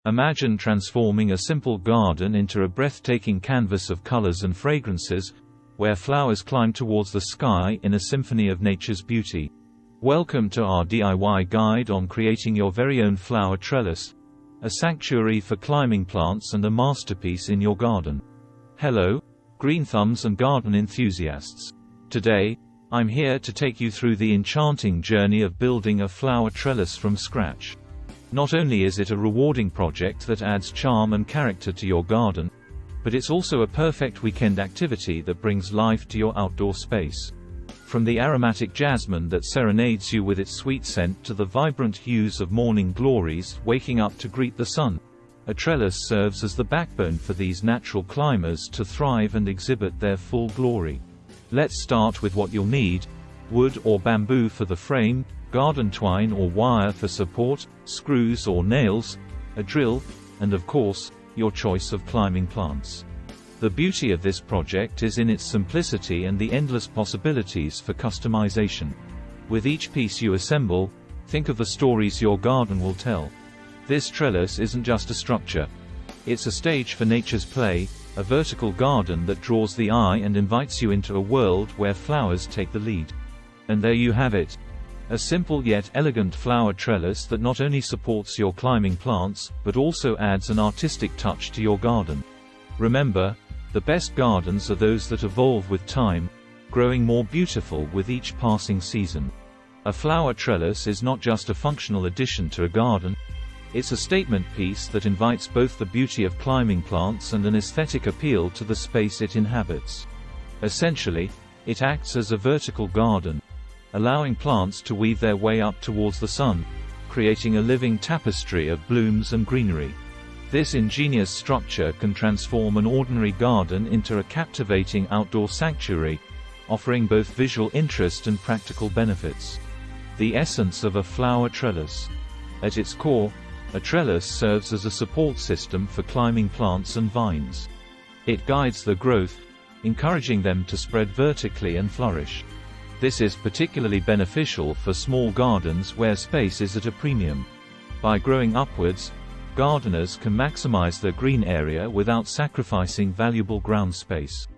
Imagine transforming a simple garden into a breathtaking canvas of colors and fragrances, where flowers climb towards the sky in a symphony of nature's beauty. Welcome to our DIY guide on creating your very own flower trellis, a sanctuary for climbing plants and a masterpiece in your garden. Hello, green thumbs and garden enthusiasts. Today, I'm here to take you through the enchanting journey of building a flower trellis from scratch. Not only is it a rewarding project that adds charm and character to your garden, but it's also a perfect weekend activity that brings life to your outdoor space. From the aromatic jasmine that serenades you with its sweet scent to the vibrant hues of morning glories waking up to greet the sun, a trellis serves as the backbone for these natural climbers to thrive and exhibit their full glory. Let's start with what you'll need: wood or bamboo for the frame, garden twine or wire for support, screws or nails, a drill, and of course, your choice of climbing plants. The beauty of this project is in its simplicity and the endless possibilities for customization. With each piece you assemble, think of the stories your garden will tell. This trellis isn't just a structure. It's a stage for nature's play, a vertical garden that draws the eye and invites you into a world where flowers take the lead. And there you have it. A simple yet elegant flower trellis that not only supports your climbing plants, but also adds an artistic touch to your garden. Remember, the best gardens are those that evolve with time, growing more beautiful with each passing season. A flower trellis is not just a functional addition to a garden, it's a statement piece that invites both the beauty of climbing plants and an aesthetic appeal to the space it inhabits. Essentially, it acts as a vertical garden, allowing plants to weave their way up towards the sun, creating a living tapestry of blooms and greenery. This ingenious structure can transform an ordinary garden into a captivating outdoor sanctuary, offering both visual interest and practical benefits. The essence of a flower trellis. At its core, a trellis serves as a support system for climbing plants and vines. It guides their growth, encouraging them to spread vertically and flourish. This is particularly beneficial for small gardens where space is at a premium. By growing upwards, gardeners can maximize their green area without sacrificing valuable ground space.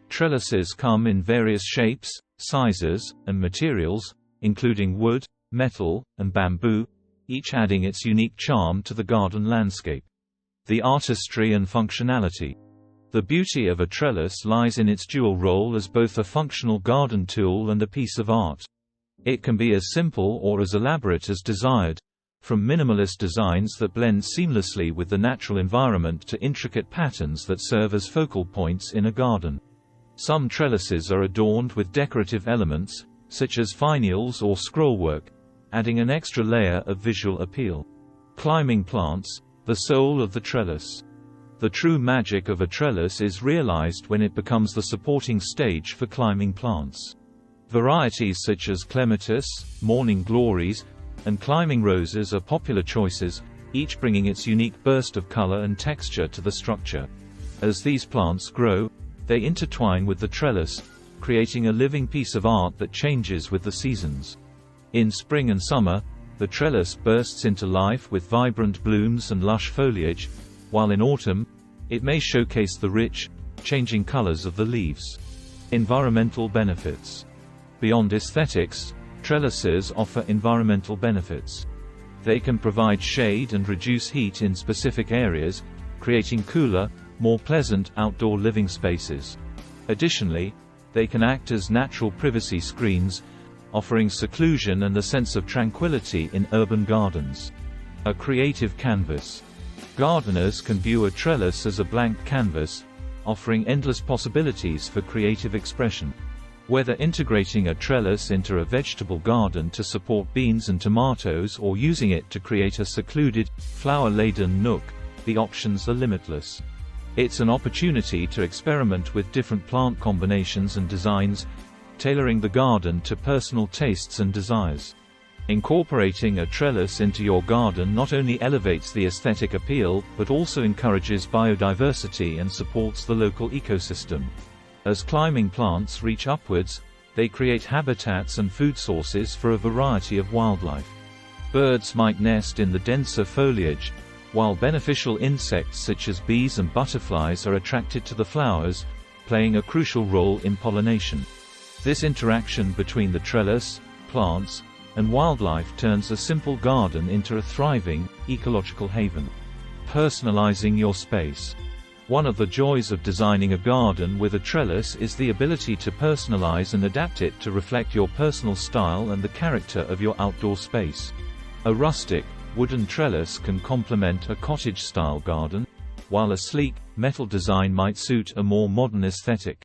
Trellises come in various shapes, sizes, and materials, including wood, metal, and bamboo, each adding its unique charm to the garden landscape. The artistry and functionality. The beauty of a trellis lies in its dual role as both a functional garden tool and a piece of art. It can be as simple or as elaborate as desired, from minimalist designs that blend seamlessly with the natural environment to intricate patterns that serve as focal points in a garden. Some trellises are adorned with decorative elements, such as finials or scrollwork, adding an extra layer of visual appeal. Climbing plants, the soul of the trellis. The true magic of a trellis is realized when it becomes the supporting stage for climbing plants. Varieties such as clematis, morning glories, and climbing roses are popular choices, each bringing its unique burst of color and texture to the structure. As these plants grow, they intertwine with the trellis, creating a living piece of art that changes with the seasons. In spring and summer, the trellis bursts into life with vibrant blooms and lush foliage, while in autumn, it may showcase the rich, changing colors of the leaves. Environmental benefits. Beyond aesthetics, trellises offer environmental benefits. They can provide shade and reduce heat in specific areas, creating cooler, more pleasant outdoor living spaces. Additionally, they can act as natural privacy screens, offering seclusion and a sense of tranquility in urban gardens. A creative canvas. Gardeners can view a trellis as a blank canvas, offering endless possibilities for creative expression. Whether integrating a trellis into a vegetable garden to support beans and tomatoes or using it to create a secluded, flower-laden nook, the options are limitless. It's an opportunity to experiment with different plant combinations and designs, tailoring the garden to personal tastes and desires. Incorporating a trellis into your garden not only elevates the aesthetic appeal, but also encourages biodiversity and supports the local ecosystem. As climbing plants reach upwards, they create habitats and food sources for a variety of wildlife. Birds might nest in the denser foliage, while beneficial insects such as bees and butterflies are attracted to the flowers, playing a crucial role in pollination. This interaction between the trellis, plants, and wildlife turns a simple garden into a thriving, ecological haven. Personalizing your space. One of the joys of designing a garden with a trellis is the ability to personalize and adapt it to reflect your personal style and the character of your outdoor space. A rustic, wooden trellis can complement a cottage-style garden, while a sleek, metal design might suit a more modern aesthetic.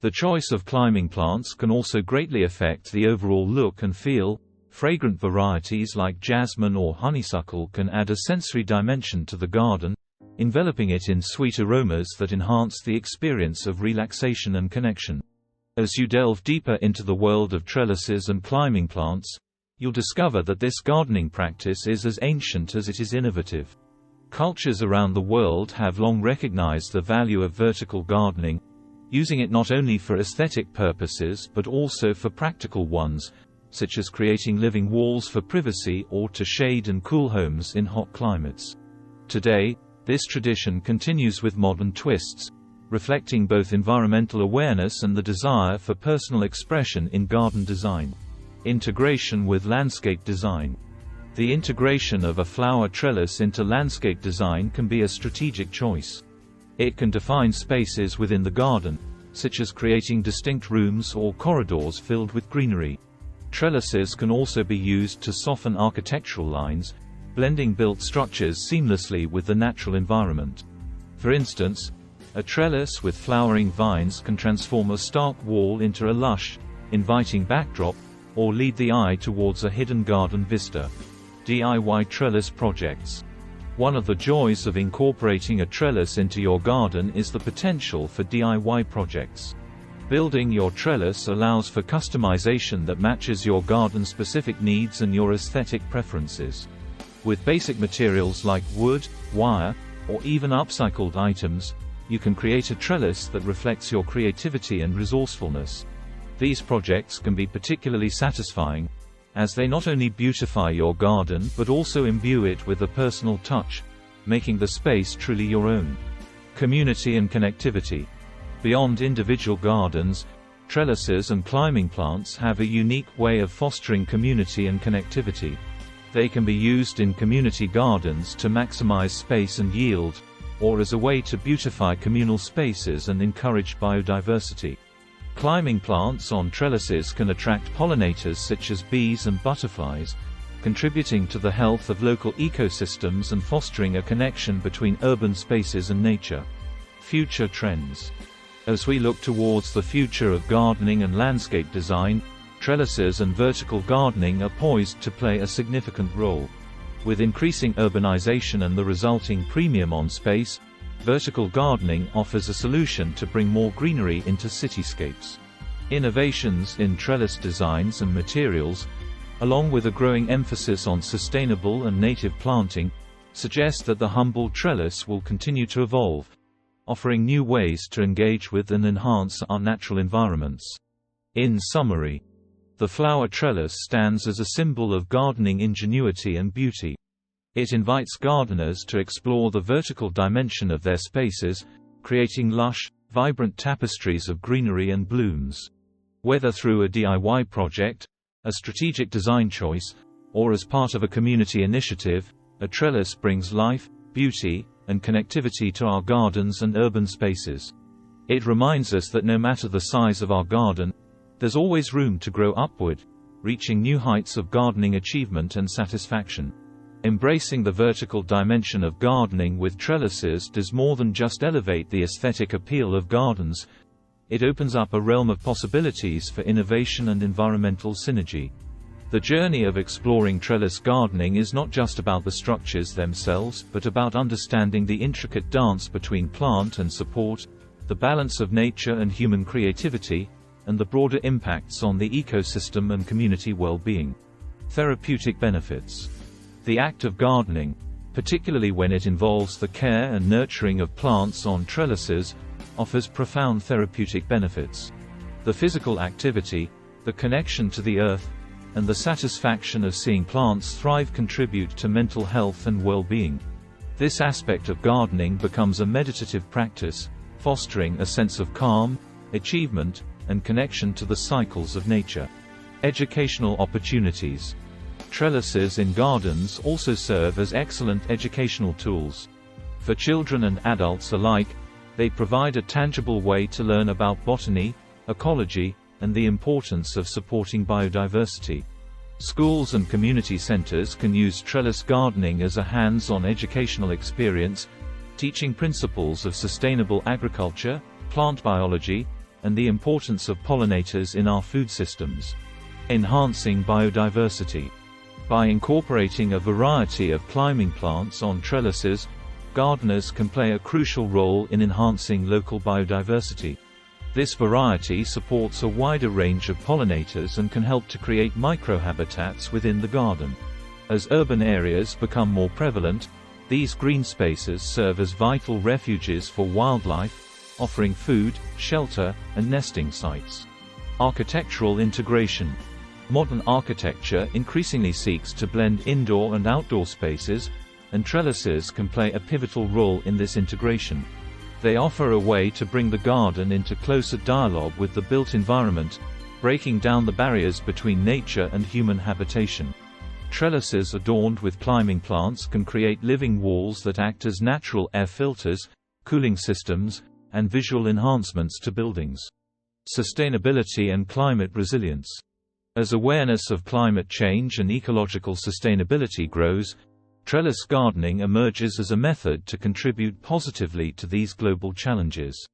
The choice of climbing plants can also greatly affect the overall look and feel. Fragrant varieties like jasmine or honeysuckle can add a sensory dimension to the garden, enveloping it in sweet aromas that enhance the experience of relaxation and connection. As you delve deeper into the world of trellises and climbing plants, you'll discover that this gardening practice is as ancient as it is innovative. Cultures around the world have long recognized the value of vertical gardening, using it not only for aesthetic purposes but also for practical ones, such as creating living walls for privacy or to shade and cool homes in hot climates. Today, this tradition continues with modern twists, reflecting both environmental awareness and the desire for personal expression in garden design. Integration with landscape design. The integration of a flower trellis into landscape design can be a strategic choice. It can define spaces within the garden, such as creating distinct rooms or corridors filled with greenery. Trellises can also be used to soften architectural lines, blending built structures seamlessly with the natural environment. For instance, a trellis with flowering vines can transform a stark wall into a lush, inviting backdrop, or lead the eye towards a hidden garden vista. DIY trellis projects. One of the joys of incorporating a trellis into your garden is the potential for DIY projects. Building your trellis allows for customization that matches your garden-specific needs and your aesthetic preferences. With basic materials like wood, wire, or even upcycled items, you can create a trellis that reflects your creativity and resourcefulness. These projects can be particularly satisfying, as they not only beautify your garden but also imbue it with a personal touch, making the space truly your own. Community and connectivity. Beyond individual gardens, trellises and climbing plants have a unique way of fostering community and connectivity. They can be used in community gardens to maximize space and yield, or as a way to beautify communal spaces and encourage biodiversity. Climbing plants on trellises can attract pollinators such as bees and butterflies, contributing to the health of local ecosystems and fostering a connection between urban spaces and nature. Future trends. As we look towards the future of gardening and landscape design, trellises and vertical gardening are poised to play a significant role. With increasing urbanization and the resulting premium on space, vertical gardening offers a solution to bring more greenery into cityscapes. Innovations in trellis designs and materials, along with a growing emphasis on sustainable and native planting, suggest that the humble trellis will continue to evolve, offering new ways to engage with and enhance our natural environments. In summary, the flower trellis stands as a symbol of gardening ingenuity and beauty. It invites gardeners to explore the vertical dimension of their spaces, creating lush, vibrant tapestries of greenery and blooms. Whether through a DIY project, a strategic design choice, or as part of a community initiative, a trellis brings life, beauty, and connectivity to our gardens and urban spaces. It reminds us that no matter the size of our garden, there's always room to grow upward, reaching new heights of gardening achievement and satisfaction. Embracing the vertical dimension of gardening with trellises does more than just elevate the aesthetic appeal of gardens. It opens up a realm of possibilities for innovation and environmental synergy. The journey of exploring trellis gardening is not just about the structures themselves, but about understanding the intricate dance between plant and support, the balance of nature and human creativity, and the broader impacts on the ecosystem and community well-being. Therapeutic benefits. The act of gardening, particularly when it involves the care and nurturing of plants on trellises, offers profound therapeutic benefits. The physical activity, the connection to the earth, and the satisfaction of seeing plants thrive contribute to mental health and well-being. This aspect of gardening becomes a meditative practice, fostering a sense of calm, achievement, and connection to the cycles of nature. Educational opportunities. Trellises in gardens also serve as excellent educational tools. For children and adults alike, they provide a tangible way to learn about botany, ecology, and the importance of supporting biodiversity. Schools and community centers can use trellis gardening as a hands-on educational experience, teaching principles of sustainable agriculture, plant biology, and the importance of pollinators in our food systems. Enhancing biodiversity. By incorporating a variety of climbing plants on trellises, gardeners can play a crucial role in enhancing local biodiversity. This variety supports a wider range of pollinators and can help to create microhabitats within the garden. As urban areas become more prevalent, these green spaces serve as vital refuges for wildlife, offering food, shelter, and nesting sites. Architectural integration. Modern architecture increasingly seeks to blend indoor and outdoor spaces, and trellises can play a pivotal role in this integration. They offer a way to bring the garden into closer dialogue with the built environment, breaking down the barriers between nature and human habitation. Trellises adorned with climbing plants can create living walls that act as natural air filters, cooling systems, and visual enhancements to buildings. Sustainability and climate resilience. As awareness of climate change and ecological sustainability grows, trellis gardening emerges as a method to contribute positively to these global challenges.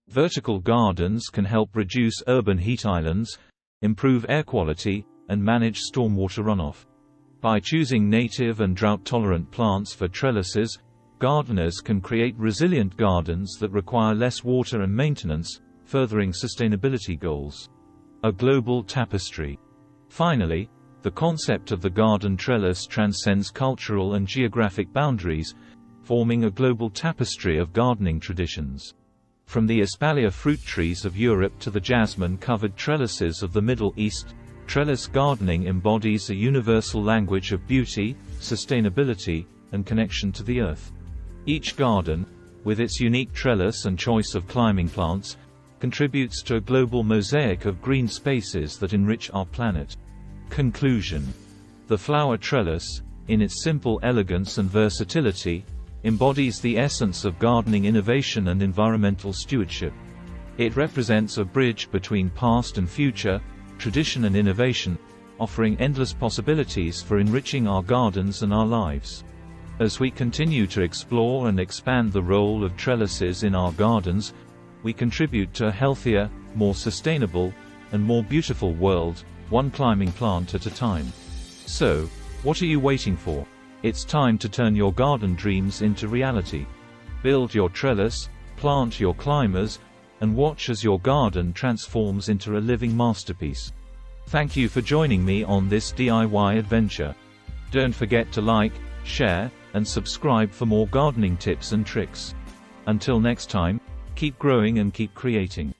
Vertical gardens can help reduce urban heat islands, improve air quality, and manage stormwater runoff. By choosing native and drought-tolerant plants for trellises, gardeners can create resilient gardens that require less water and maintenance, furthering sustainability goals. A global tapestry. Finally, the concept of the garden trellis transcends cultural and geographic boundaries, forming a global tapestry of gardening traditions. From the espalier fruit trees of Europe to the jasmine-covered trellises of the Middle East, trellis gardening embodies a universal language of beauty, sustainability, and connection to the earth. Each garden, with its unique trellis and choice of climbing plants, contributes to a global mosaic of green spaces that enrich our planet. Conclusion. The flower trellis, in its simple elegance and versatility, embodies the essence of gardening innovation and environmental stewardship. It represents a bridge between past and future, tradition and innovation, offering endless possibilities for enriching our gardens and our lives. As we continue to explore and expand the role of trellises in our gardens, we contribute to a healthier, more sustainable, and more beautiful world, one climbing plant at a time. So, what are you waiting for? It's time to turn your garden dreams into reality. Build your trellis, plant your climbers, and watch as your garden transforms into a living masterpiece. Thank you for joining me on this DIY adventure. Don't forget to like, share, and subscribe for more gardening tips and tricks. Until next time, keep growing and keep creating.